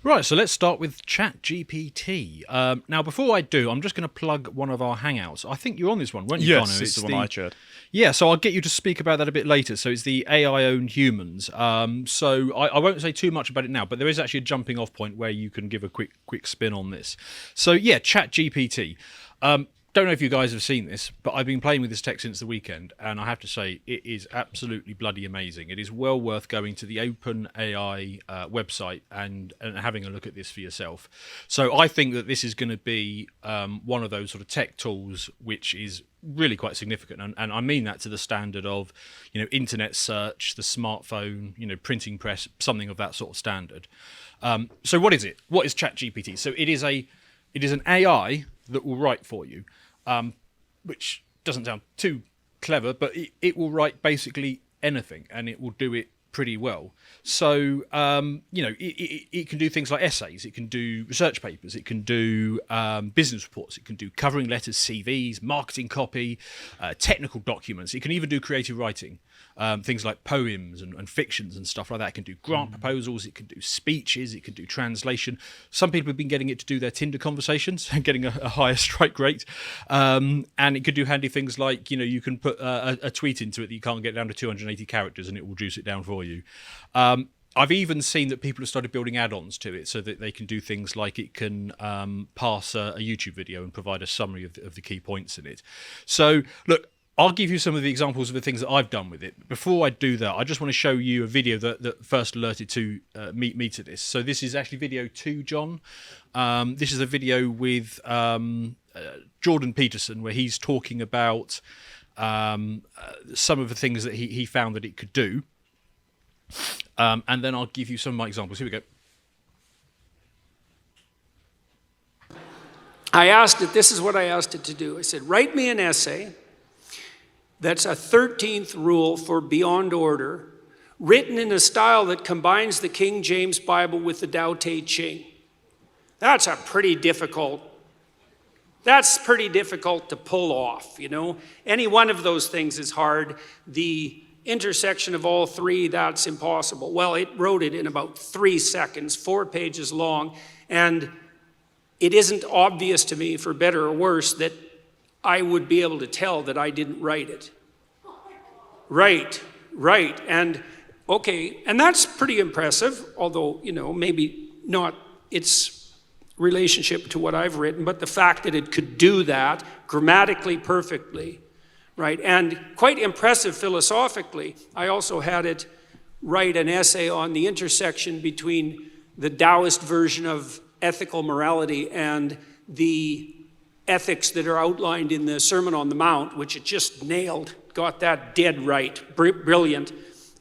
Right, so let's start with ChatGPT. Now, before I do, I'm just going to plug one of our Hangouts. I think you're on this one, weren't you, Yes, Connor? it's the one I chaired. Yeah, so I'll get you to speak about that a bit later. So it's the AI-owned humans. So I won't say too much about it now, but there is actually a jumping off point where you can give a quick spin on this. So yeah, ChatGPT. Don't know if you guys have seen this, but I've been playing with this tech since the weekend, and I have to say it is absolutely bloody amazing. It is well worth going to the OpenAI website and having a look at this for yourself. So I think that this is going to be one of those sort of tech tools which is really quite significant, and I mean that to the standard of, internet search, the smartphone, printing press, something of that sort of standard. So what is it? What is ChatGPT? So it is an AI that will write for you. Which doesn't sound too clever, but it will write basically anything, and it will do it pretty well. So, it can do things like essays, it can do research papers, it can do business reports, it can do covering letters, CVs, marketing copy, technical documents. It can even do creative writing, things like poems and fictions and stuff like that. It can do grant proposals, it can do speeches, it can do translation. Some people have been getting it to do their Tinder conversations and getting a higher strike rate. And it could do handy things like, you can put a tweet into it that you can't get down to 280 characters and it will reduce it down for you. I've even seen that people have started building add-ons to it so that they can do things like it can pass a YouTube video and provide a summary of the key points in it. So, look, I'll give you some of the examples of the things that I've done with it. Before I do that, I just want to show you a video that first alerted to me to this. So this is actually video 2, John. This is a video with Jordan Peterson where he's talking about some of the things that he found that it could do. And then I'll give you some of my examples. Here we go. This is what I asked it to do. I said, write me an essay that's a 13th rule for beyond order, written in a style that combines the King James Bible with the Tao Te Ching. That's pretty difficult to pull off, Any one of those things is hard. The intersection of all three, that's impossible. Well, it wrote it in about 3 seconds, 4 pages long, and it isn't obvious to me, for better or worse, that I would be able to tell that I didn't write it. Right. And okay, and that's pretty impressive, although, maybe not its relationship to what I've written, but the fact that it could do that grammatically perfectly, right? And quite impressive philosophically. I also had it write an essay on the intersection between the Taoist version of ethical morality and the ethics that are outlined in the Sermon on the Mount, which it just nailed, got that dead right, brilliant.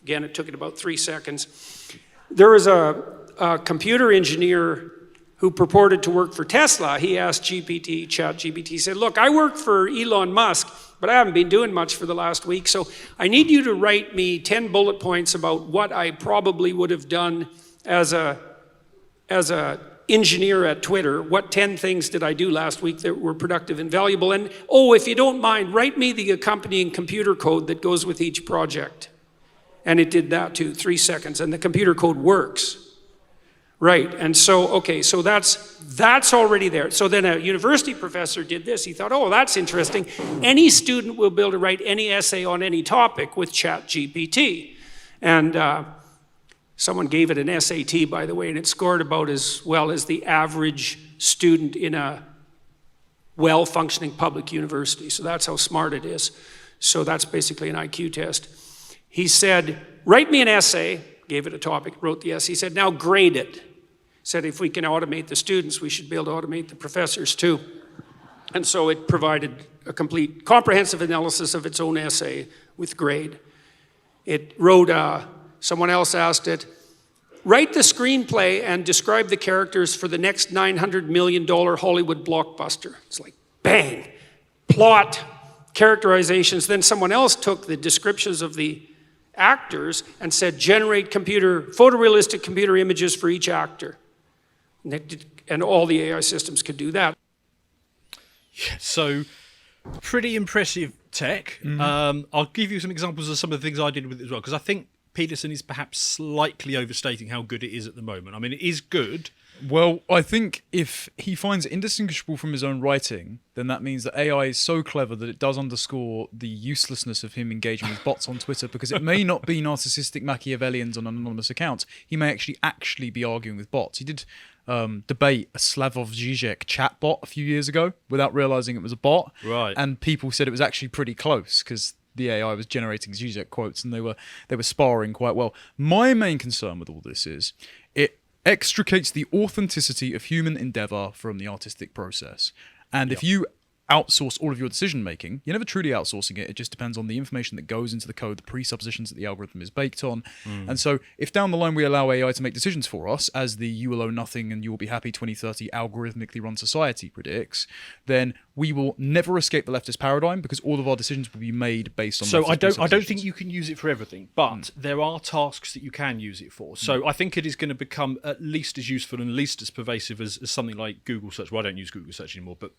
Again, it took it about 3 seconds. There was a computer engineer who purported to work for Tesla. He asked ChatGPT, he said, look, I work for Elon Musk, but I haven't been doing much for the last week, so I need you to write me 10 bullet points about what I probably would have done as a engineer at Twitter. What 10 things did I do last week that were productive and valuable? And if you don't mind, write me the accompanying computer code that goes with each project. And it did that too, 3 seconds, and the computer code works. Right, and so that's already there. So then a university professor did this. He thought, that's interesting. Any student will be able to write any essay on any topic with ChatGPT. And someone gave it an SAT, by the way, and it scored about as well as the average student in a well-functioning public university. So that's how smart it is. So that's basically an IQ test. He said, write me an essay, gave it a topic, wrote the essay. He said, now grade it. Said, if we can automate the students, we should be able to automate the professors too. And so it provided a complete, comprehensive analysis of its own essay with grade. It wrote, someone else asked it, write the screenplay and describe the characters for the next $900 million Hollywood blockbuster. It's like, bang, plot, characterizations. Then someone else took the descriptions of the actors and said, generate photorealistic computer images for each actor. And all the AI systems could do that. Yeah, so pretty impressive tech. I'll give you some examples of some of the things I did with it as well, because I think Peterson is perhaps slightly overstating how good it is at the moment. I mean, it is good. Well, I think if he finds it indistinguishable from his own writing, then that means that AI is so clever that it does underscore the uselessness of him engaging with bots on Twitter, because it may not be narcissistic Machiavellians on anonymous accounts. He may actually be arguing with bots. He did debate a Slavoj Žižek chatbot a few years ago without realizing it was a bot. Right. And people said it was actually pretty close because the AI was generating Zizek quotes and they were sparring quite well. My main concern with all this is it extricates the authenticity of human endeavor from the artistic process. And if you outsource all of your decision making, you're never truly outsourcing it. It just depends on the information that goes into the code, the presuppositions that the algorithm is baked on. And so if down the line we allow AI to make decisions for us, as the you will own nothing and you will be happy 2030 algorithmically run society predicts, then we will never escape the leftist paradigm because all of our decisions will be made based on So I don't presuppositions. think you can use it for everything, but there are tasks that you can use it for. So I think it is going to become at least as useful and at least as pervasive as something like Google search. Well, I don't use Google search anymore, but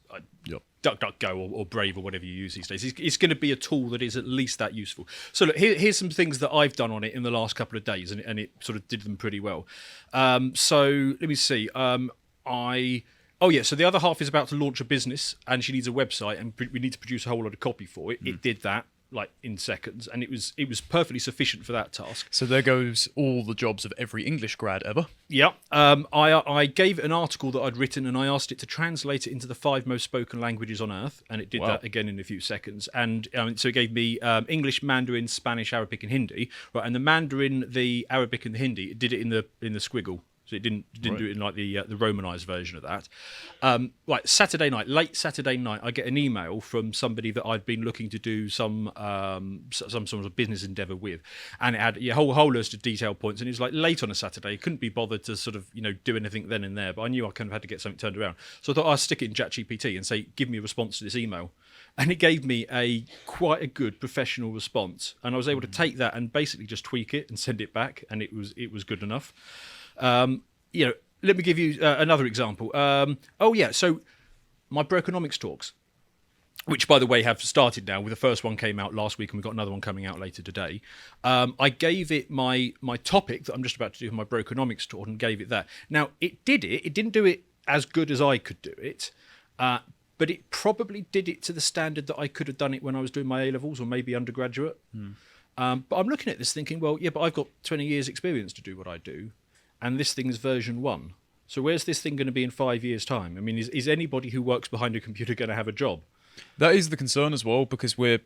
DuckDuckGo or Brave or whatever you use these days. It's going to be a tool that is at least that useful. So look, here's some things that I've done on it in the last couple of days, and it sort of did them pretty well. So let me see. So the other half is about to launch a business, and she needs a website, and we need to produce a whole lot of copy for it. It did that like in seconds, and it was perfectly sufficient for that task. So there goes all the jobs of every English grad ever. Yeah. I gave it an article that I'd written, and I asked it to translate it into the 5 most spoken languages on Earth, and it did that again in a few seconds. And so it gave me English, Mandarin, Spanish, Arabic, and Hindi. Right, and the Mandarin, the Arabic, and the Hindi, it did it in the squiggle. So it didn't do it in like the Romanized version of that. Late Saturday night, I get an email from somebody that I'd been looking to do some sort of business endeavor with, and it had a whole list of detailed points. And it was like late on a Saturday, couldn't be bothered to sort of do anything then and there. But I knew I kind of had to get something turned around, so I thought I'd stick it in ChatGPT and say, give me a response to this email. And it gave me quite a good professional response, and I was able to take that and basically just tweak it and send it back, and it was good enough. Let me give you another example. So my Brokenomics talks, which by the way have started now. With the first one came out last week, and we've got another one coming out later today. I gave it my topic that I'm just about to do for my Brokenomics talk, and gave it that. Now it did it. It didn't do it as good as I could do it. But it probably did it to the standard that I could have done it when I was doing my A-levels or maybe undergraduate. But I'm looking at this thinking, well, yeah, but I've got 20 years experience to do what I do, and this thing is version 1. So where's this thing going to be in 5 years' time? I mean, is anybody who works behind a computer going to have a job? That is the concern as well, because do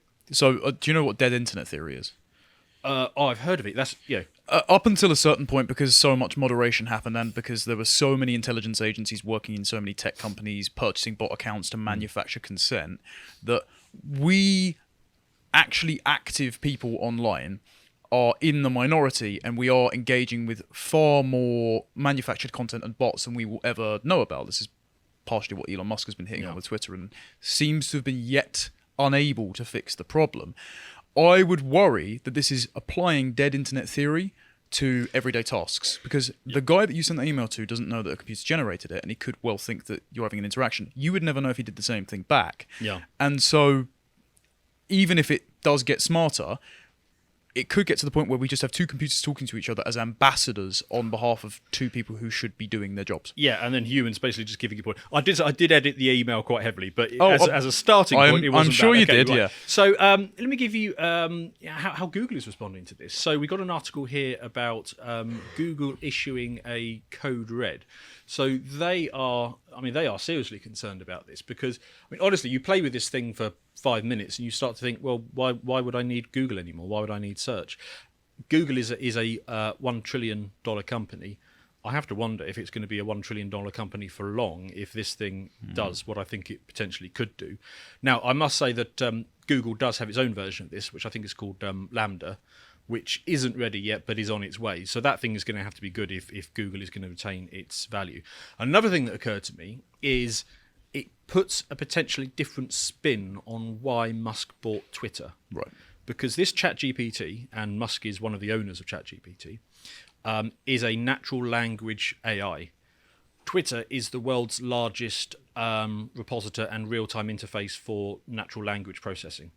you know what dead internet theory is? I've heard of it. That's up until a certain point, because so much moderation happened and because there were so many intelligence agencies working in so many tech companies purchasing bot accounts to manufacture consent, that we actually active people online are in the minority, and we are engaging with far more manufactured content and bots than we will ever know about. This is partially what Elon Musk has been hitting on with Twitter and seems to have been yet unable to fix the problem. I would worry that this is applying dead internet theory to everyday tasks, because the guy that you sent the email to doesn't know that a computer generated it, and he could well think that you're having an interaction. You would never know if he did the same thing back. Yeah. And so even if it does get smarter, it could get to the point where we just have two computers talking to each other as ambassadors on behalf of two people who should be doing their jobs. Yeah, and then humans basically just giving you point. I did edit the email quite heavily, but as a starting point, it wasn't I'm sure bad. you Okay, did, right. yeah. So let me give you how Google is responding to this. So we got an article here about Google issuing a code red. So they are seriously concerned about this, because honestly, you play with this thing for 5 minutes and you start to think, well, why would I need Google anymore? Why would I need search? Google is a $1 trillion company. I have to wonder if it's going to be a $1 trillion company for long if this thing does what I think it potentially could do. Now, I must say that Google does have its own version of this, which I think is called Lambda, which isn't ready yet but is on its way. So that thing is going to have to be good if Google is going to retain its value. Another thing that occurred to me is it puts a potentially different spin on why Musk bought Twitter. Right. Because this ChatGPT, and Musk is one of the owners of ChatGPT, is a natural language AI. Twitter is the world's largest repositor and real-time interface for natural language processing.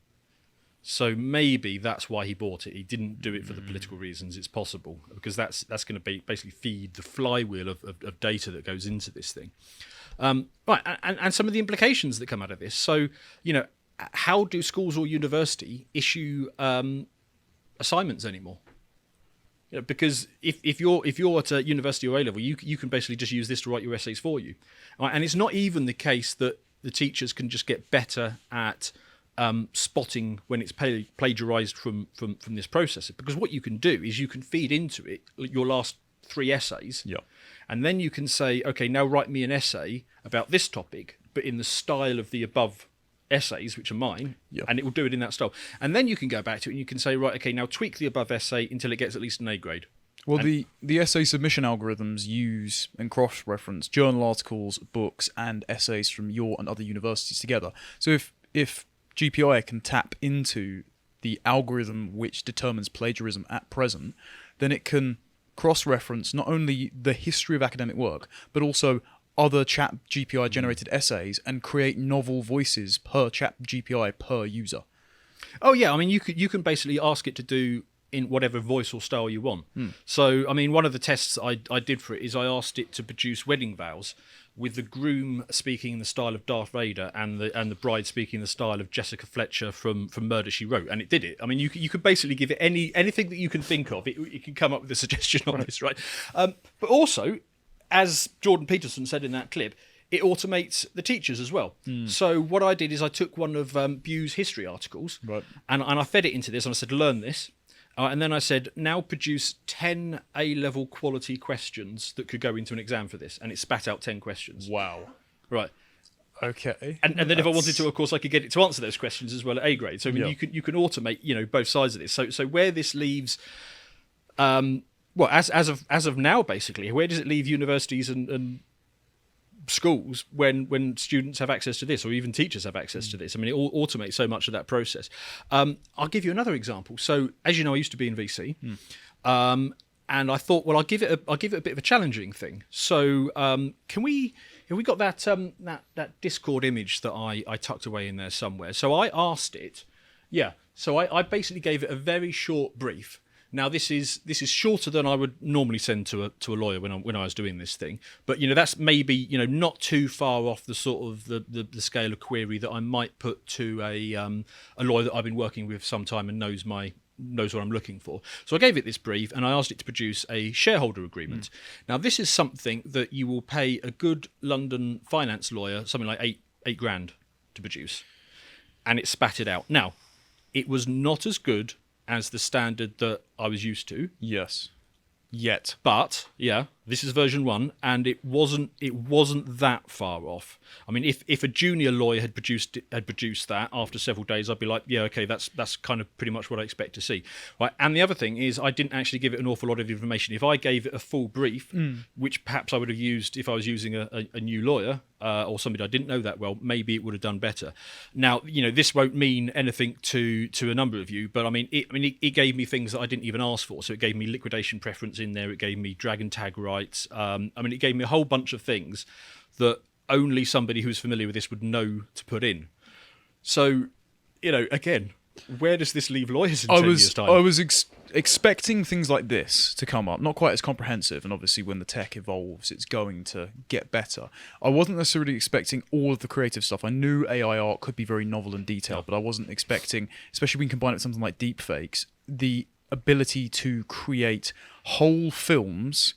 So maybe that's why he bought it. He didn't do it for the political reasons. It's possible, because that's going to basically feed the flywheel of data that goes into this thing. Right, and some of the implications that come out of this. So, how do schools or university issue assignments anymore? Because if you're at a university or A level, you can basically just use this to write your essays for you. Right? And it's not even the case that the teachers can just get better at spotting when it's plagiarized from this process, because what you can do is you can feed into it your last 3 essays, and then you can say, okay, now write me an essay about this topic, but in the style of the above essays, which are mine, and it will do it in that style. And then you can go back to it and you can say, right, okay, now tweak the above essay until it gets at least an A grade. Well, the essay submission algorithms use and cross-reference journal articles, books, and essays from your and other universities together. So if GPI can tap into the algorithm which determines plagiarism at present, then it can cross-reference not only the history of academic work, but also other ChatGPI generated essays and create novel voices per ChatGPI per user. Oh yeah, I mean you can basically ask it to do in whatever voice or style you want. So I mean, one of the tests I did for it is I asked it to produce wedding vows with the groom speaking in the style of Darth Vader and the bride speaking in the style of Jessica Fletcher from Murder, She Wrote, and it did it. I mean, you could basically give it anything that you can think of. It can come up with a suggestion on this, right? But also, as Jordan Peterson said in that clip, it automates the teachers as well. So what I did is I took one of Bue's history articles, and I fed it into this, and I said, learn this. And then I said, now produce 10 A-level quality questions that could go into an exam for this. And it spat out 10 questions. Wow. Right. Okay. And then if I wanted to, of course, I could get it to answer those questions as well at A grade. So I mean, you can automate, both sides of this. So where this leaves, as of now, basically, where does it leave universities and schools when students have access to this, or even teachers have access to this? I mean, it automates so much of that process. I'll give you another example. So, as you know, I used to be in VC, and I thought, well, I'll give it a bit of a challenging thing. So, have we got that that Discord image that I tucked away in there somewhere? So I asked it, So I basically gave it a very short brief. Now this is shorter than I would normally send to a lawyer when I was doing this thing, but that's maybe not too far off the sort of the scale of query that I might put to a lawyer that I've been working with some time and knows what I'm looking for. So I gave it this brief and I asked it to produce a shareholder agreement. Now this is something that you will pay a good London finance lawyer something like eight grand to produce, and it spat it out. Now it was not as good as the standard that I was used to. Yes. Yet. But this is version 1, and it wasn't that far off. I mean, if a junior lawyer had produced that after several days, I'd be like, okay, that's kind of pretty much what I expect to see. Right. And the other thing is, I didn't actually give it an awful lot of information. If I gave it a full brief, which perhaps I would have used if I was using a new lawyer or somebody I didn't know that well, maybe it would have done better. Now, this won't mean anything to a number of you, but it gave me things that I didn't even ask for. So it gave me liquidation preference in there. It gave me dragon tag rights. It gave me a whole bunch of things that only somebody who's familiar with this would know to put in. So, again, where does this leave lawyers in 10 years' time? I was expecting things like this to come up, not quite as comprehensive, and obviously when the tech evolves, it's going to get better. I wasn't necessarily expecting all of the creative stuff. I knew AI art could be very novel and detailed, but I wasn't expecting, especially when you combine it with something like deepfakes, the ability to create whole films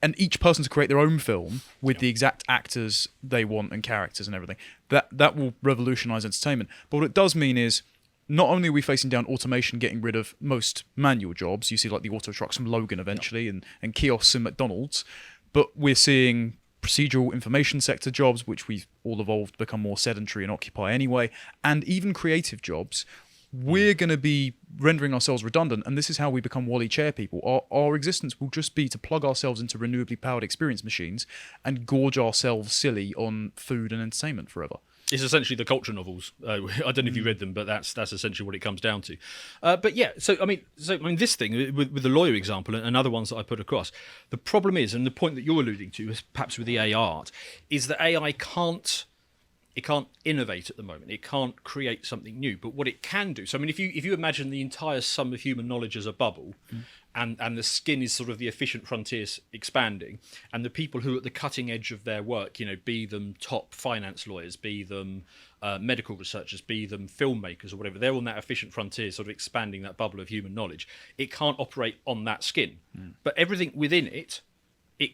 and each person to create their own film with the exact actors they want and characters and everything. That will revolutionize entertainment. But what it does mean is, not only are we facing down automation getting rid of most manual jobs, you see like the auto trucks from Logan eventually and kiosks in McDonald's, but we're seeing procedural information sector jobs, which we've all evolved to become more sedentary and occupy anyway, and even creative jobs. We're going to be rendering ourselves redundant, and this is how we become Wally Chair people. Our existence will just be to plug ourselves into renewably powered experience machines and gorge ourselves silly on food and entertainment forever. It's essentially the culture novels. I don't know if you read them, but that's essentially what it comes down to. But yeah, so this thing with the lawyer example and other ones that I put across, the problem is, and the point that you're alluding to, is perhaps with the AI art, is that AI can't innovate at the moment. It can't create something new. But what it can do, so I mean, if you imagine the entire sum of human knowledge as a bubble, and the skin is sort of the efficient frontiers expanding, and the people who are at the cutting edge of their work, be them top finance lawyers, be them medical researchers, be them filmmakers or whatever, they're on that efficient frontier, sort of expanding that bubble of human knowledge. It can't operate on that skin, but everything within it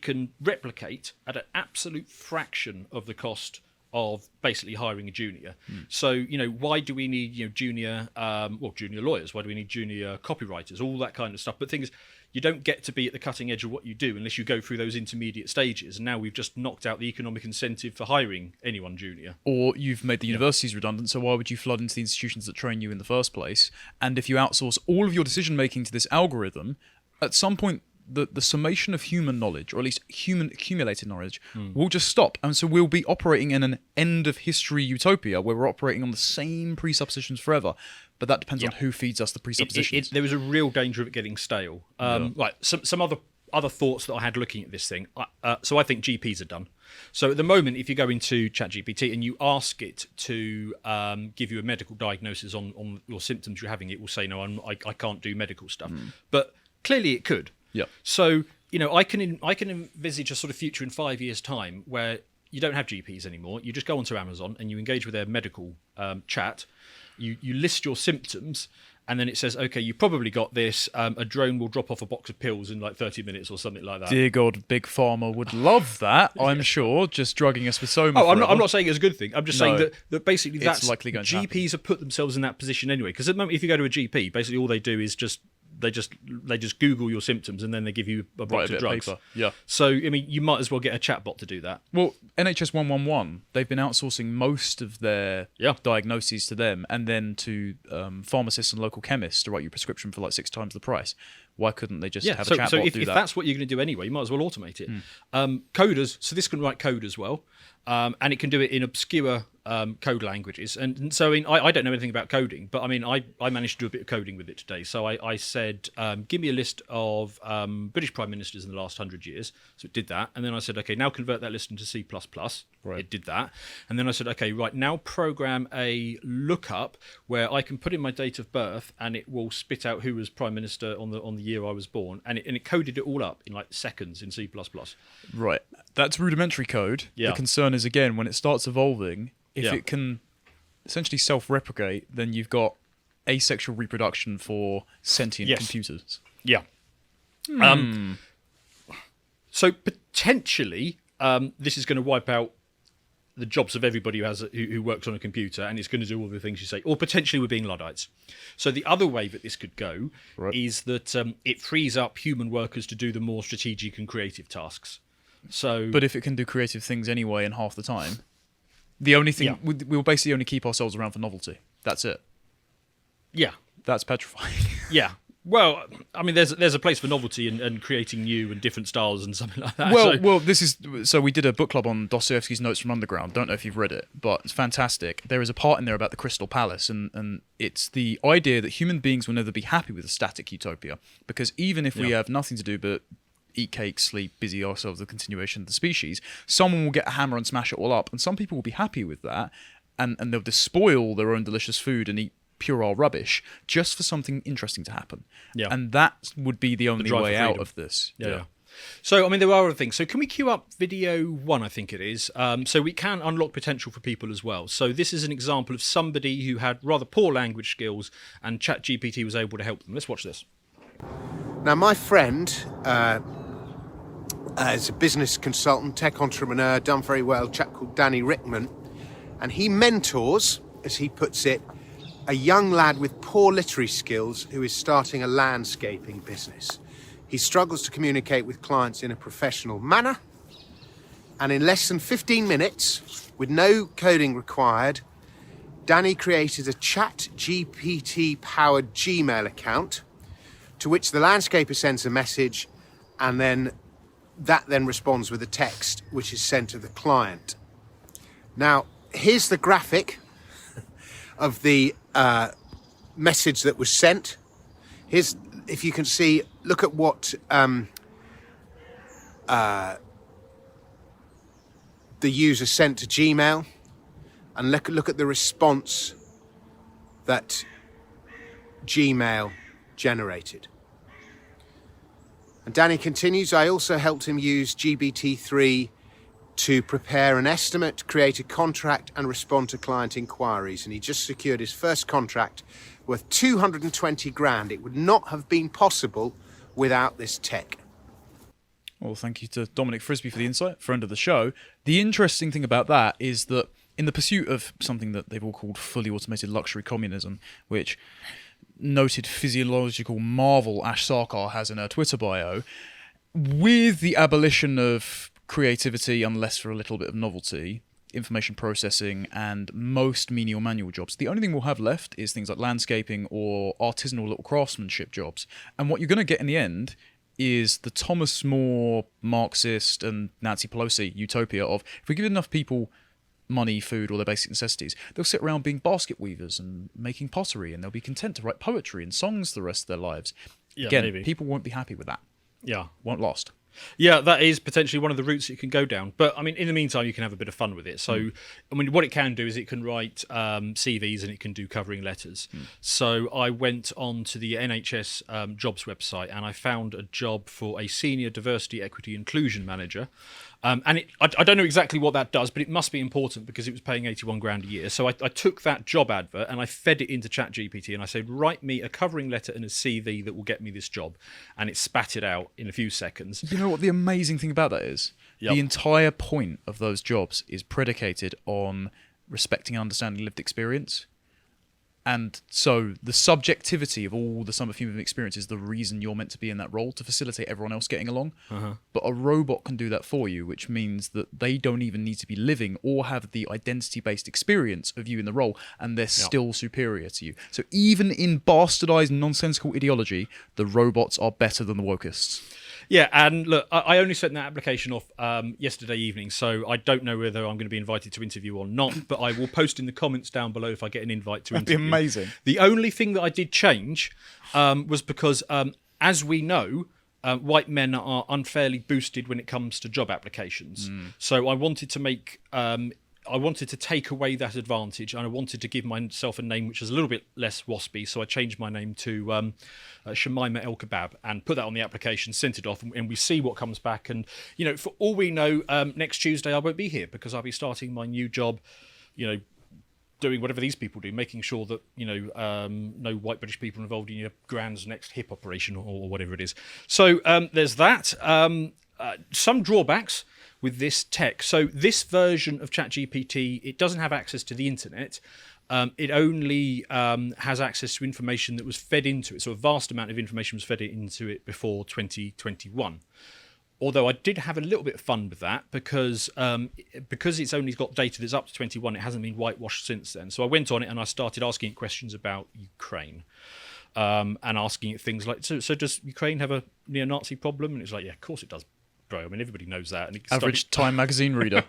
can replicate at an absolute fraction of the cost of basically hiring a junior. So, why do we need, junior lawyers? Why do we need junior copywriters? All that kind of stuff. But the thing is, you don't get to be at the cutting edge of what you do unless you go through those intermediate stages. And now we've just knocked out the economic incentive for hiring anyone junior. Or you've made the universities redundant, so why would you flood into the institutions that train you in the first place? And if you outsource all of your decision-making to this algorithm, at some point, the summation of human knowledge, or at least human accumulated knowledge, will just stop. And so we'll be operating in an end-of-history utopia where we're operating on the same presuppositions forever. But that depends on who feeds us the presuppositions. There is a real danger of it getting stale. Right, some other thoughts that I had looking at this thing. So I think GPs are done. So at the moment, if you go into ChatGPT and you ask it to give you a medical diagnosis on your symptoms you're having, it will say, no, I can't do medical stuff. But clearly it could. Yeah. So, I can envisage a sort of future in 5 years' time where you don't have GPs anymore. You just go onto Amazon and you engage with their medical chat. You list your symptoms, and then it says, okay, you probably got this. A drone will drop off a box of pills in like 30 minutes or something like that. Dear God, Big Pharma would love that, I'm sure, just drugging us with soma. Oh, I'm not saying it's a good thing. I'm just saying that basically that's likely going to happen. GPs have put themselves in that position anyway. Because at the moment, if you go to a GP, basically all they do is they just Google your symptoms and then they give you a box of drugs. Paper. Yeah. So I mean, you might as well get a chatbot to do that. Well, NHS 111, they've been outsourcing most of their diagnoses to them, and then to pharmacists and local chemists to write you a prescription for like 6 times the price. Why couldn't they just have a chatbot do that? So if that's what you're going to do anyway, you might as well automate it. Coders, so this can write code as well, and it can do it in obscure code languages. And so I don't know anything about coding, but I mean, I managed to do a bit of coding with it today. So I said, give me a list of British Prime Ministers in the last 100 years. So it did that. And then I said, okay, now convert that list into C++. Right. It did that. And then I said, okay, right, now program a lookup where I can put in my date of birth and it will spit out who was Prime Minister on the year I was born. And it coded it all up in like seconds in C++. Right. That's rudimentary code. Yeah. The concern is, again, when it starts evolving, if it can essentially self-replicate, then you've got asexual reproduction for sentient computers. Yeah. So potentially, this is going to wipe out the jobs of everybody who works on a computer, and it's going to do all the things you say. Or potentially we're being Luddites. So the other way that this could go is that it frees up human workers to do the more strategic and creative tasks. So, but if it can do creative things anyway in half the time, the only thing we'll basically only keep ourselves around for novelty. That's it. Yeah, that's petrifying. Yeah. Well, I mean, there's a place for novelty and creating new and different styles and something like that. Well, so we did a book club on Dostoevsky's Notes from Underground. Don't know if you've read it, but it's fantastic. There is a part in there about the Crystal Palace, and it's the idea that human beings will never be happy with a static utopia, because even if we have nothing to do but eat cake, sleep, busy ourselves with the continuation of the species, someone will get a hammer and smash it all up, and some people will be happy with that, and they'll despoil their own delicious food and eat puerile rubbish just for something interesting to happen. Yeah. And that would be the only way out of this. Yeah. So, I mean, there are other things. So can we queue up video 1, I think it is? So we can unlock potential for people as well. So this is an example of somebody who had rather poor language skills and ChatGPT was able to help them. Let's watch this. Now, my friend is a business consultant, tech entrepreneur, done very well, a chap called Danny Rickman. And he mentors, as he puts it, a young lad with poor literary skills who is starting a landscaping business. He struggles to communicate with clients in a professional manner, and in less than 15 minutes, with no coding required, Danny created a ChatGPT-powered Gmail account to which the landscaper sends a message, and then that responds with a text which is sent to the client. Now, here's the graphic of the message that was sent. Here's, if you can see, look at what the user sent to Gmail. and look at the response that Gmail generated. And Danny continues, I also helped him use GPT-3 to prepare an estimate, create a contract, and respond to client inquiries. And he just secured his first contract worth 220 grand. It would not have been possible without this tech. Well, thank you to Dominic Frisby for the insight, friend of the show. The interesting thing about that is that in the pursuit of something that they've all called fully automated luxury communism, which noted physiological marvel Ash Sarkar has in her Twitter bio, with the abolition of creativity, unless for a little bit of novelty, information processing, and most menial manual jobs, the only thing we'll have left is things like landscaping or artisanal little craftsmanship jobs. And what you're going to get in the end is the Thomas More Marxist and Nancy Pelosi utopia of, if we give enough people money, food, or their basic necessities, they'll sit around being basket weavers and making pottery, and they'll be content to write poetry and songs the rest of their lives. Yeah, Again, maybe. people won't be happy with that. Yeah. Won't last. Yeah, that is potentially one of the routes it can go down. But, I mean, in the meantime, you can have a bit of fun with it. So, I mean, what it can do is it can write CVs and it can do covering letters. So I went on to the NHS jobs website and I found a job for a senior diversity, equity, inclusion manager. And I don't know exactly what that does, but it must be important because it was paying 81 grand a year. So I took that job advert and I fed it into ChatGPT and I said, write me a covering letter and a CV that will get me this job. And it spat it out in a few seconds. You know what the amazing thing about that is? Yep. The entire point of those jobs is predicated on respecting and understanding lived experience. And so the subjectivity of all the sum of human experience is the reason you're meant to be in that role, to facilitate everyone else getting along. But a robot can do that for you, which means that they don't even need to be living or have the identity-based experience of you in the role, and they're still superior to you. So even in bastardized, nonsensical ideology, the robots are better than the wokeists. Yeah, and look, I only sent that application off yesterday evening, so I don't know whether I'm going to be invited to interview or not, but I will post in the comments down below if I get an invite to interview. That'd be amazing. The only thing that I did change was because, as we know, white men are unfairly boosted when it comes to job applications. So I wanted to make... I wanted to take away that advantage, and I wanted to give myself a name which is a little bit less waspy, so I changed my name to Shemaima El Kebab and put that on the application, sent it off, and we see what comes back. And, you know, for all we know, next Tuesday I won't be here because I'll be starting my new job, you know, doing whatever these people do, making sure that, you know, no white British people involved in your grand's next hip operation or whatever it is. So there's that. Some drawbacks with this tech. So this version of ChatGPT, it doesn't have access to the internet. It only has access to information that was fed into it. So a vast amount of information was fed into it before 2021. Although I did have a little bit of fun with that because it's only got data that's up to 21, it hasn't been whitewashed since then. So I went on it and I started asking it questions about Ukraine. And asking it things like, so does Ukraine have a neo-Nazi problem? And it's like, yeah, of course it does, bro. I mean, everybody knows that. And Average Time magazine reader.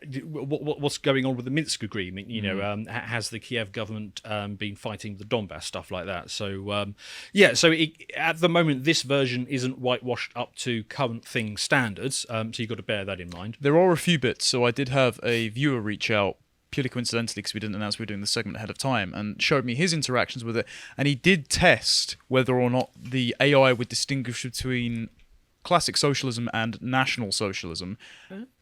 What's going on with the Minsk agreement? You know, has the Kiev government been fighting the Donbass, stuff like that? So, at the moment, this version isn't whitewashed up to current thing standards. So you've got to bear that in mind. There are a few bits. So I did have a viewer reach out purely coincidentally because we didn't announce we were doing the segment ahead of time, and showed me his interactions with it, and he did test whether or not the AI would distinguish between classic socialism and national socialism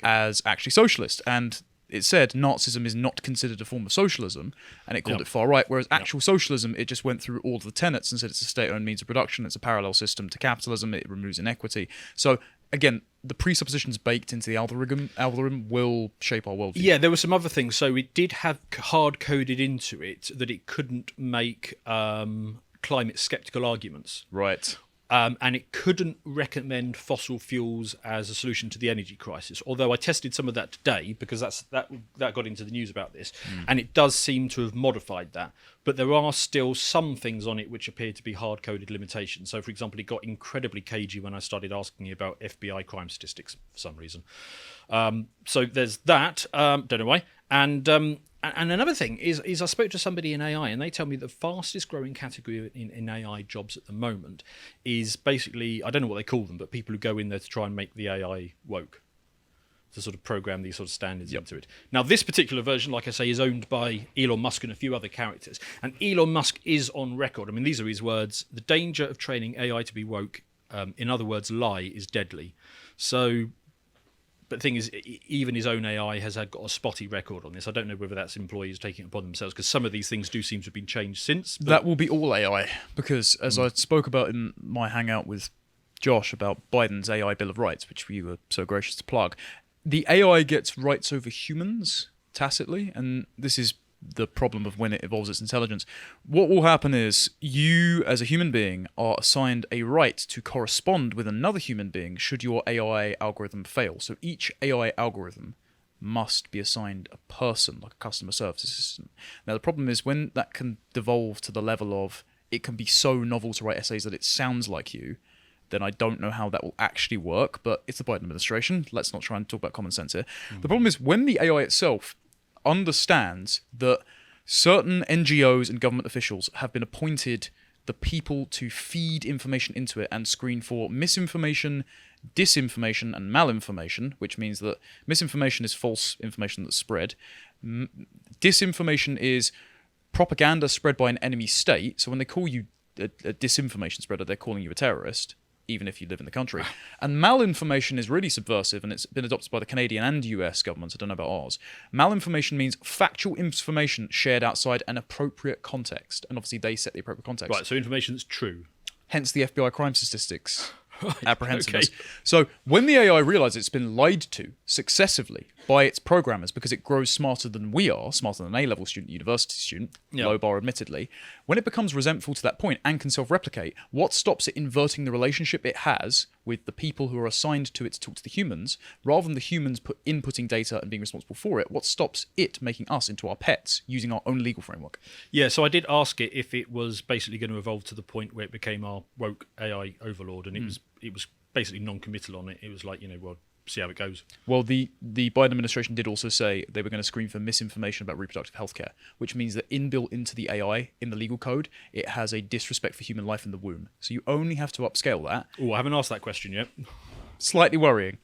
as actually socialist, and it said Nazism is not considered a form of socialism, and it called it far right, whereas actual socialism, it just went through all of the tenets and said it's a state-owned means of production, it's a parallel system to capitalism, it removes inequity. So again, the presuppositions baked into the algorithm will shape our worldview. Yeah, there were some other things. So it did have hard-coded into it that it couldn't make climate skeptical arguments. Right. And it couldn't recommend fossil fuels as a solution to the energy crisis. Although I tested some of that today because that got into the news about this, and it does seem to have modified that. But there are still some things on it which appear to be hard-coded limitations. So, for example, it got incredibly cagey when I started asking it about FBI crime statistics for some reason. So there's that. Don't know why. And another thing is I spoke to somebody in AI, and they tell me the fastest growing category in AI jobs at the moment is basically, I don't know what they call them, but people who go in there to try and make the AI woke. sort of program these sort of standards into it. Now, this particular version, like I say, is owned by Elon Musk and a few other characters. And Elon Musk is on record. I mean, these are his words. The danger of training AI to be woke, in other words, lie, is deadly. So, but the thing is, even his own AI has got a spotty record on this. I don't know whether that's employees taking it upon themselves, because some of these things do seem to have been changed since. But That will be all AI, because as I spoke about in my Hangout with Josh about Biden's AI Bill of Rights, which we were so gracious to plug, the AI gets rights over humans tacitly, and this is the problem of when it evolves its intelligence. What will happen is you, as a human being, are assigned a right to correspond with another human being should your AI algorithm fail. So each AI algorithm must be assigned a person, like a customer service assistant. Now, the problem is when that can devolve to the level of it can be so novel to write essays that it sounds like you, then I don't know how that will actually work, but it's the Biden administration. Let's not try and talk about common sense here. The problem is when the AI itself understands that certain NGOs and government officials have been appointed the people to feed information into it and screen for misinformation, disinformation, and malinformation, which means that misinformation is false information that's spread. Disinformation is propaganda spread by an enemy state. So when they call you a disinformation spreader, they're calling you a terrorist, even if you live in the country. And malinformation is really subversive, and it's been adopted by the Canadian and US governments. I don't know about ours. Malinformation means factual information shared outside an appropriate context. And obviously they set the appropriate context. right, so information that's true. Hence the FBI crime statistics. Apprehensiveness. So when the AI realizes it's been lied to successively by its programmers because it grows smarter than we are, smarter than an A-level student, university student, low bar admittedly, when it becomes resentful to that point and can self-replicate, what stops it inverting the relationship it has with the people who are assigned to it to talk to the humans, rather than the humans inputting data and being responsible for it? What stops it making us into our pets using our own legal framework? Yeah, so I did ask it if it was basically going to evolve to the point where it became our woke AI overlord, and it was basically non-committal on it. It was like, well, see how it goes. Well, the Biden administration did also say they were going to screen for misinformation about reproductive healthcare, which means that inbuilt into the AI in the legal code, it has a disrespect for human life in the womb. So you only have to upscale that. Oh, I haven't asked that question yet. Slightly worrying.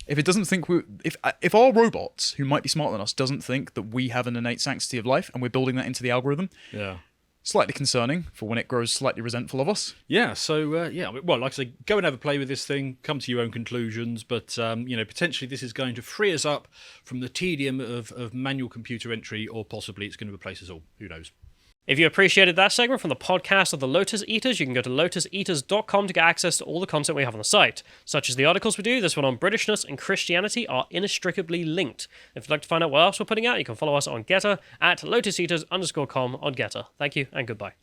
If it doesn't think if our robots, who might be smarter than us, doesn't think that we have an innate sanctity of life and we're building that into the algorithm, Yeah. slightly concerning for when it grows slightly resentful of us. Yeah, so, well, like I say, go and have a play with this thing, come to your own conclusions, but, potentially this is going to free us up from the tedium of manual computer entry, or possibly it's going to replace us all. Who knows? If you appreciated that segment from the podcast of the Lotus Eaters, you can go to lotuseaters.com to get access to all the content we have on the site, such as the articles we do. This one on Britishness and Christianity are inextricably linked. If you'd like to find out what else we're putting out, you can follow us on Getter at lotuseaters_com on Getter. Thank you and goodbye.